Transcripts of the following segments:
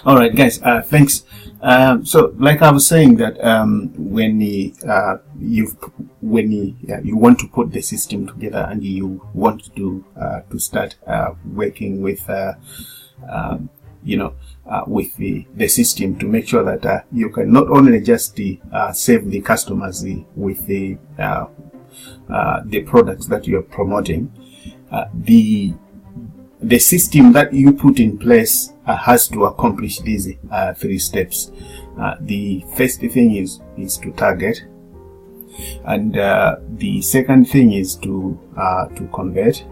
All right, guys. Thanks. So, like I was saying, that when you want to put the system together and you want to start working with with the system to make sure that you can not only just save the customers with the products that you are promoting, the system that you put in place has to accomplish these 3 steps. The first thing is to target, and the second thing is to convert.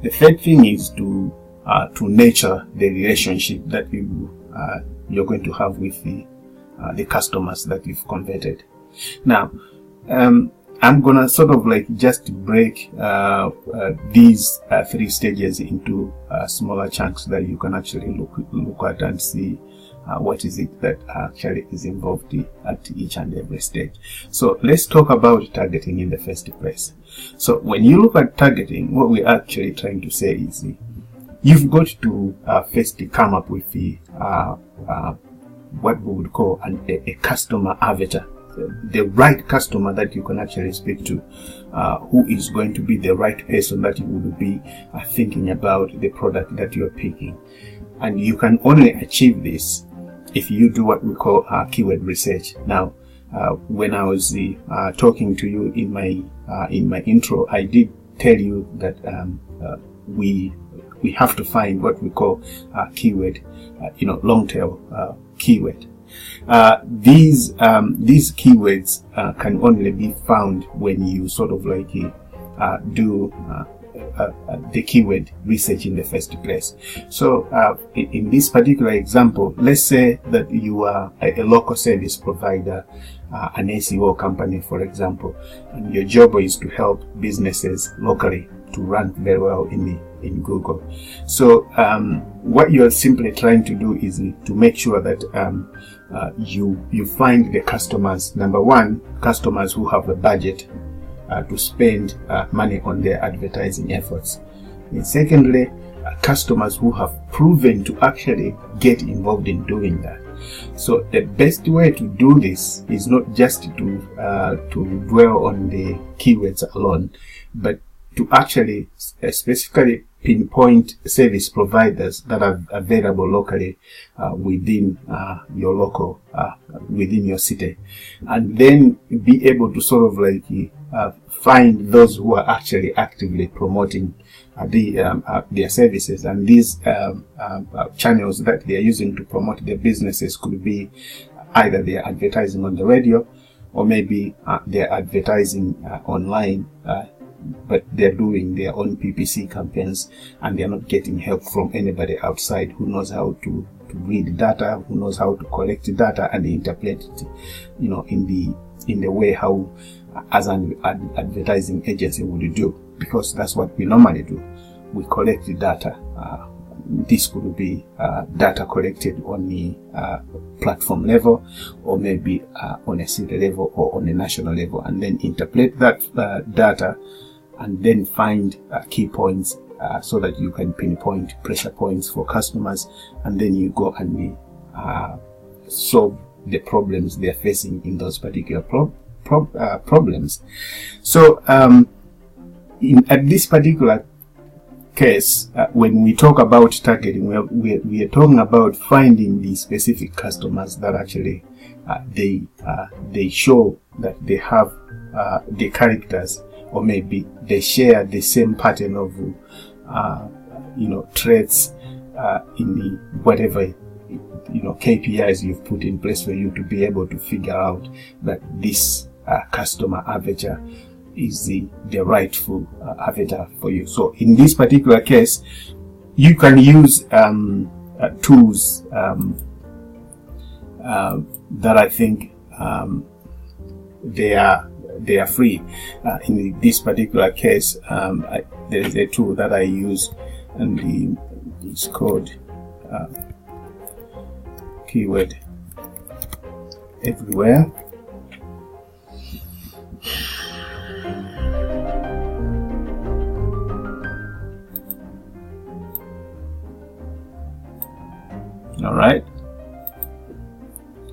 The third thing is to nurture the relationship that you're going to have with the customers that you've converted. Now, I'm gonna sort of like just break these 3 stages into smaller chunks that you can actually look at and see what is it that actually is involved at each and every stage. So let's talk about targeting in the first place. So when you look at targeting, what we're actually trying to say is you've got to first come up with what we would call a customer avatar. The right customer that you can actually speak to, who is going to be the right person that you will be thinking about the product that you are picking. And you can only achieve this if you do what we call keyword research. Now, when I was talking to you in my intro, I did tell you that we have to find what we call keyword, long tail keyword. These keywords can only be found when you sort of like do the keyword research in the first place. So in this particular example, let's say that you are a local service provider, an SEO company, for example, and your job is to help businesses locally to rank very well in Google. So what you're simply trying to do is to make sure that you find the customers. Number one, customers who have a budget to spend money on their advertising efforts. And secondly, customers who have proven to actually get involved in doing that. So the best way to do this is not just to dwell on the keywords alone, but to actually specifically pinpoint service providers that are available locally within your local, within your city, and then be able to sort of like find those who are actually actively promoting their services. And these channels that they are using to promote their businesses could be either they are advertising on the radio, or maybe they're advertising online, but they're doing their own PPC campaigns, and they're not getting help from anybody outside who knows how to read data, who knows how to collect data and interpret it, in the way how as an advertising agency would do, because that's what we normally do. We collect the data. This could be data collected on the platform level, or maybe on a city level or on a national level, and then interpret that data and then find key points so that you can pinpoint pressure points for customers, and then you go and solve the problems they're facing in those particular problems. So at this particular case, when we talk about targeting, we are talking about finding the specific customers that actually they show that they have the characters, or maybe they share the same pattern of traits in the whatever KPIs you've put in place for you to be able to figure out that this customer avatar is the rightful avatar for you. So in this particular case, you can use tools that I think they are free. In this particular case, there is a tool that I use, and it's called Keyword Everywhere. All right,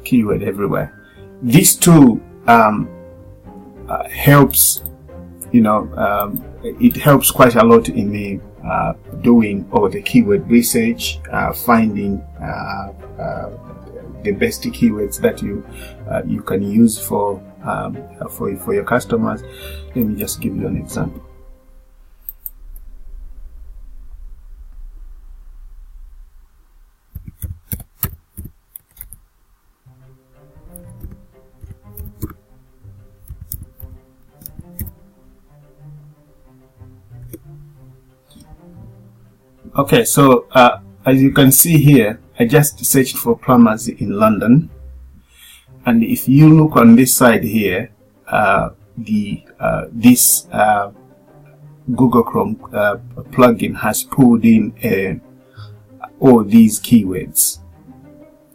keyword everywhere. This tool helps, it helps quite a lot in the doing all the keyword research, finding the best keywords that you can use for your customers. Let me just give you an example. Okay, so as you can see here, I just searched for plumbers in London, and if you look on this side here, this Google Chrome plugin has pulled in all these keywords.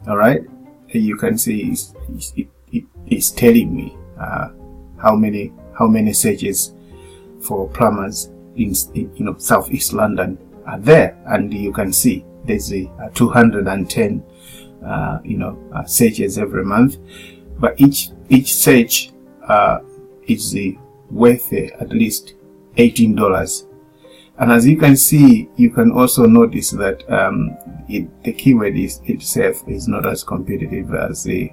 All right, you can see it's telling me how many searches for plumbers in Southeast London are there, and you can see there's a 210 searches every month, but each search is worth at least $18. And as you can see, you can also notice that the keyword itself is not as competitive as it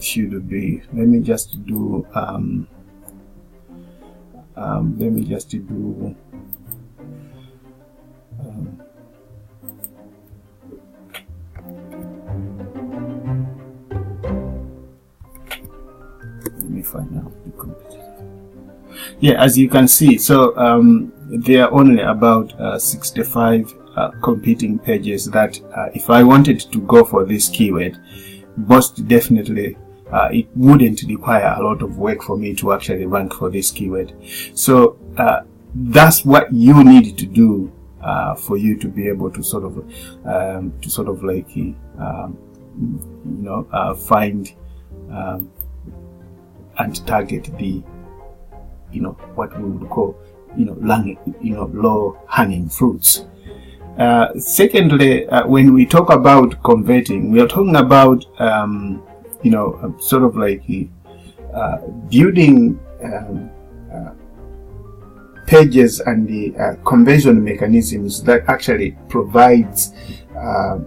should be. Let me just do let me find out the competitive. Yeah, as you can see, so there are only about 65 competing pages that if I wanted to go for this keyword, most definitely it wouldn't require a lot of work for me to actually rank for this keyword. So that's what you need to do for you to be able to find and target the what we would call low hanging fruits. Secondly, when we talk about converting, we are talking about building pages and the conversion mechanisms that actually provides an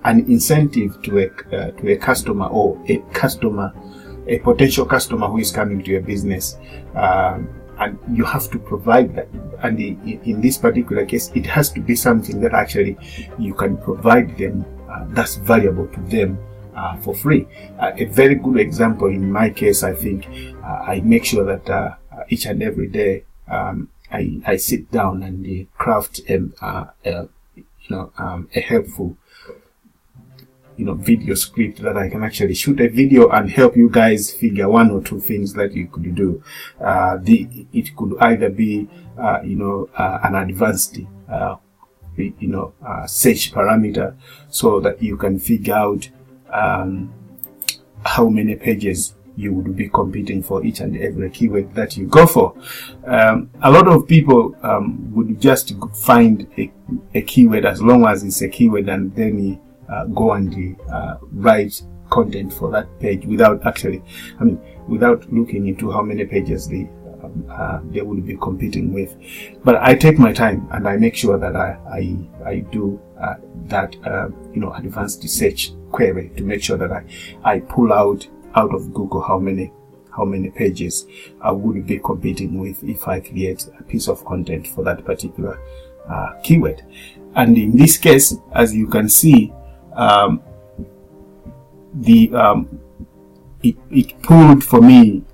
incentive to a customer or a potential customer who is coming to your business, and you have to provide that. And in this particular case, it has to be something that actually you can provide them that's valuable to them for free. A very good example in my case, I think, I make sure that each and every day I sit down and craft a helpful video script that I can actually shoot a video and help you guys figure one or two things that you could do. It could either be an advanced search parameter, so that you can figure out how many pages you would be competing for each and every keyword that you go for. A lot of people would just find a keyword as long as it's a keyword, and then go and write content for that page without looking into how many pages they will be competing with. But I take my time and I make sure that I do that advanced search query to make sure that I pull out of Google how many pages I would be competing with if I create a piece of content for that particular keyword. And in this case, as you can see, it pulled for me,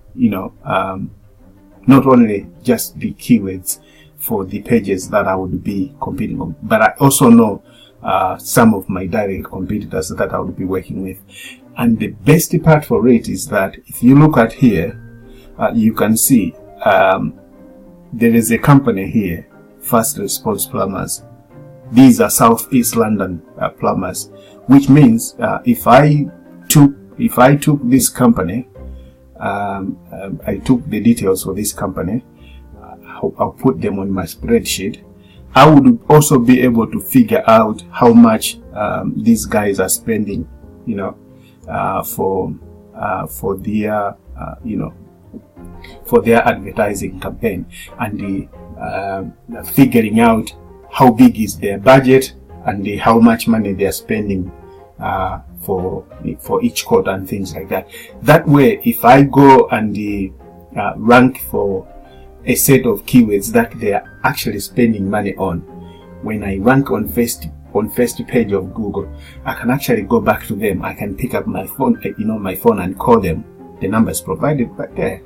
not only just the keywords for the pages that I would be competing on, but I also know some of my direct competitors that I would be working with. And the best part for it is that if you look at here, you can see there is a company here, First Response Plumbers. These are Southeast London plumbers, which means if I took this company, I took the details for this company, I'll put them on my spreadsheet, I would also be able to figure out how much these guys are spending, for their, for their advertising campaign, and figuring out how big is their budget and how much money they are spending for each quarter and things like that. That way, if I go and rank for a set of keywords that they are actually spending money on, when I rank on first page of Google, I can actually go back to them. I can pick up my phone, and call them. The numbers provided right there,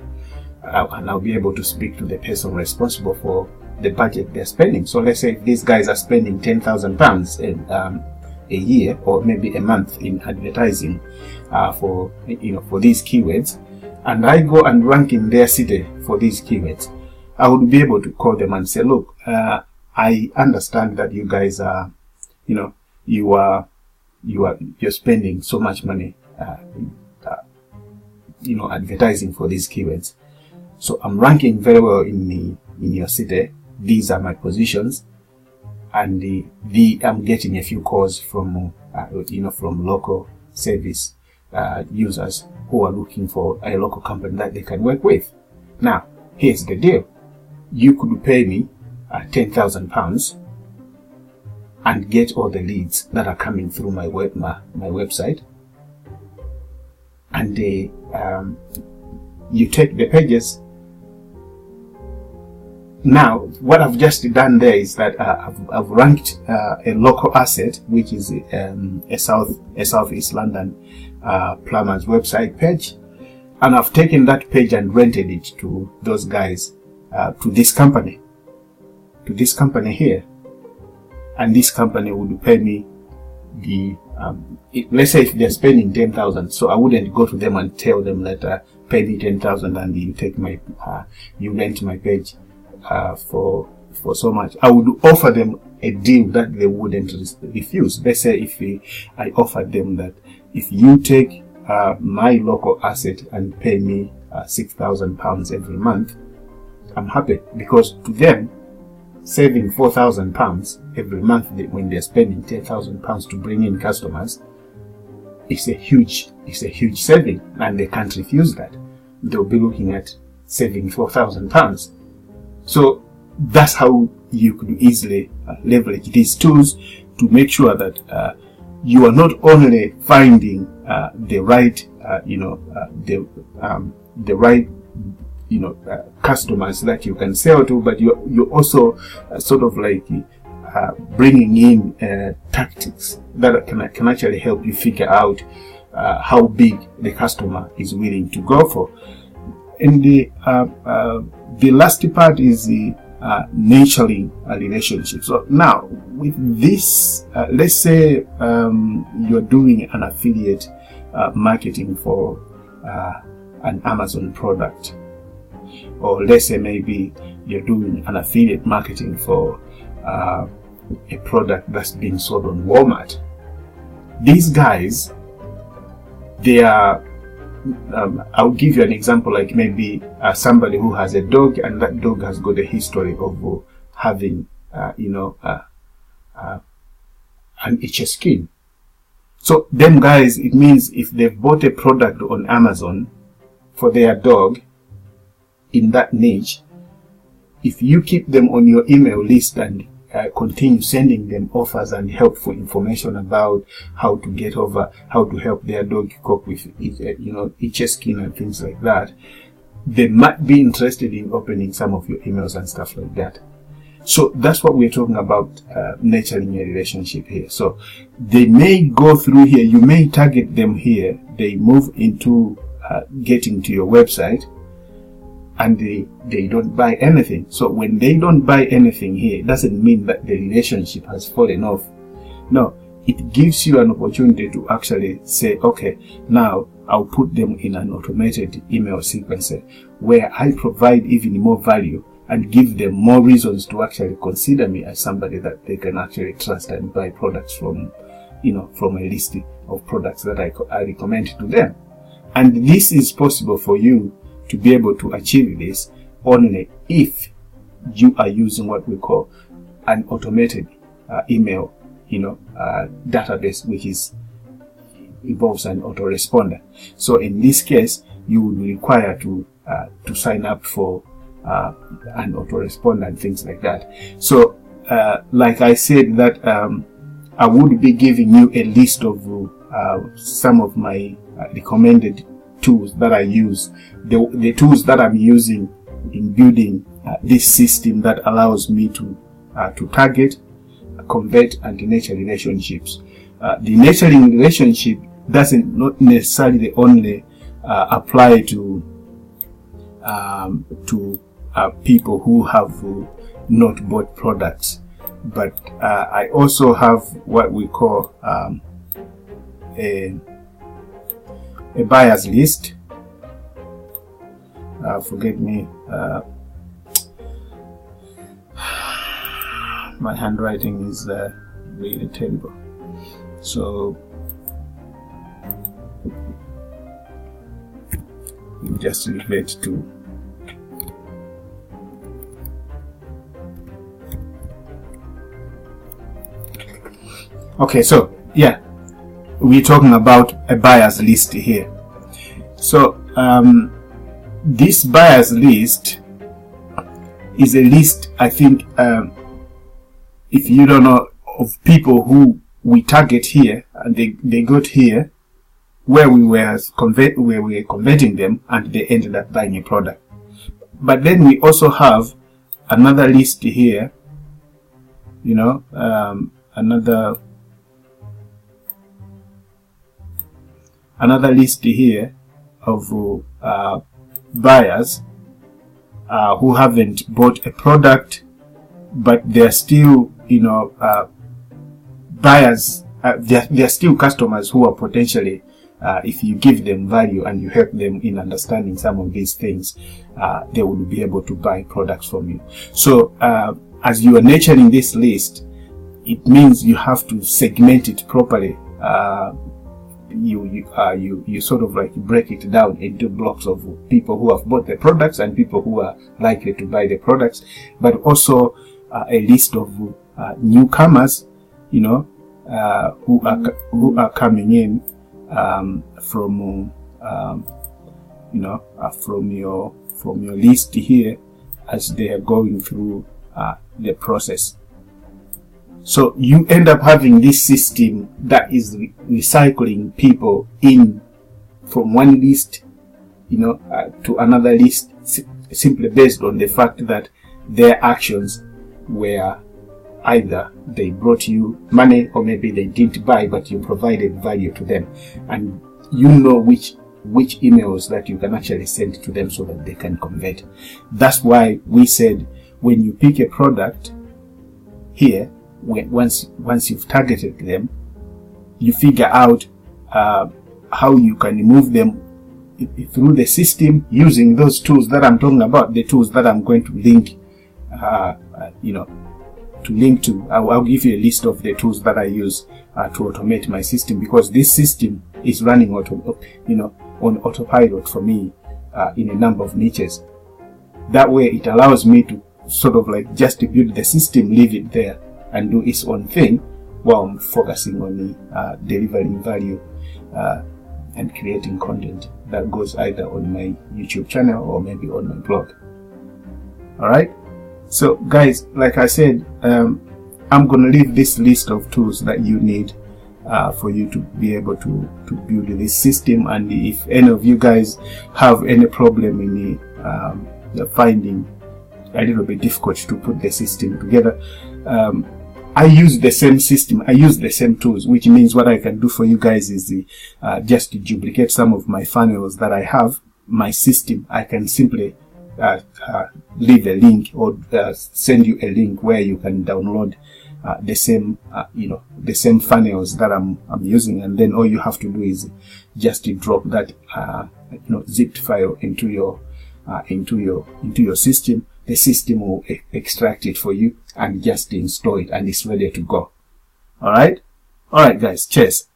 and I'll be able to speak to the person responsible for the budget they're spending. So let's say these guys are spending £10,000 a year or maybe a month in advertising for these keywords, and I go and rank in their city for these keywords. I would be able to call them and say, look, I understand that you guys are, you're spending so much money, advertising for these keywords. So I'm ranking very well in your city. These are my positions, and I'm getting a few calls from from local service users who are looking for a local company that they can work with. Now, here's the deal: you could pay me £10,000 and get all the leads that are coming through my website, and you take the pages. Now, what I've just done there is that I've ranked a local asset, which is a Southeast London plumber's website page, and I've taken that page and rented it to those guys, to this company here, and this company would pay me let's say if they're spending 10,000, so I wouldn't go to them and tell them that pay me 10,000 and you rent my page for so much. I would offer them a deal that they wouldn't refuse. Let's say if I offered them that if you take my local asset and pay me £6,000 every month, I'm happy, because to them, saving £4,000 every month when they're spending £10,000 to bring in customers, it's a huge saving, and they can't refuse that. They'll be looking at saving £4,000. So that's how you could easily leverage these tools to make sure that you are not only finding the right, customers that you can sell to, but you're also sort of like bringing in tactics that can actually help you figure out how big the customer is willing to go for. And the last part is the nurturing a relationship. So now with this, let's say you're doing an affiliate marketing for an Amazon product, or let's say maybe you're doing an affiliate marketing for a product that's being sold on Walmart. These guys, they are I'll give you an example, like maybe somebody who has a dog, and that dog has got a history of having an itchy skin. So them guys, it means if they've bought a product on Amazon for their dog in that niche, if you keep them on your email list and continue sending them offers and helpful information about how to get over, how to help their dog cope with itchy skin and things like that, they might be interested in opening some of your emails and stuff like that. So that's what we're talking about, nurturing a relationship here. So they may go through here, you may target them here, they move into getting to your website, and they don't buy anything. So when they don't buy anything here, it doesn't mean that the relationship has fallen off. No, it gives you an opportunity to actually say, okay, now I'll put them in an automated email sequencer where I provide even more value and give them more reasons to actually consider me as somebody that they can actually trust and buy products from, from a list of products that I recommend to them. And this is possible for you to be able to achieve this only if you are using what we call an automated email, database, which involves an autoresponder. So in this case, you would be required to sign up for an autoresponder and things like that. So like I said, that I would be giving you a list of some of my recommended tools that I use, the tools that I'm using in building this system that allows me to target, convert, and nurture relationships. The nurturing relationship doesn't not necessarily only apply to people who have not bought products, but I also have what we call a buyers list. Forgive me, my handwriting is really terrible. So you just relate to okay. So yeah, we're talking about a buyers list here. So this buyers list is a list, I think, if you don't know, of people who we target here, and they got here where we were converting them, and they ended up buying a product. But then we also have another list here, another list here of buyers who haven't bought a product, but they're still, buyers. They're still customers who are potentially, if you give them value and you help them in understanding some of these things, they will be able to buy products from you. So as you are nurturing this list, it means you have to segment it properly. You sort of like break it down into blocks of people who have bought the products and people who are likely to buy the products, but also a list of newcomers, who are coming in from your list here as they are going through the process. So you end up having this system that is recycling people in from one list, to another list, simply based on the fact that their actions were either they brought you money, or maybe they didn't buy, but you provided value to them, and you know which emails that you can actually send to them so that they can convert. That's why we said, when you pick a product here, once you've targeted them, you figure out how you can move them through the system using those tools that I'm talking about, the tools that I'm going to link to. I'll give you a list of the tools that I use to automate my system, because this system is running on autopilot for me in a number of niches. That way it allows me to sort of like just build the system, leave it there, and do its own thing, while I'm focusing on delivering value and creating content that goes either on my YouTube channel or maybe on my blog. Alright, so guys, like I said, I'm gonna leave this list of tools that you need for you to be able to build this system. And if any of you guys have any problem in finding a little bit difficult to put the system together, I use the same system, I use the same tools, which means what I can do for you guys is just to duplicate some of my funnels that I have, my system. I can simply leave a link, or send you a link where you can download the same funnels that I'm using, and then all you have to do is just to drop that zipped file into your system. The system will extract it for you and just install it, and it's ready to go. Alright guys, cheers.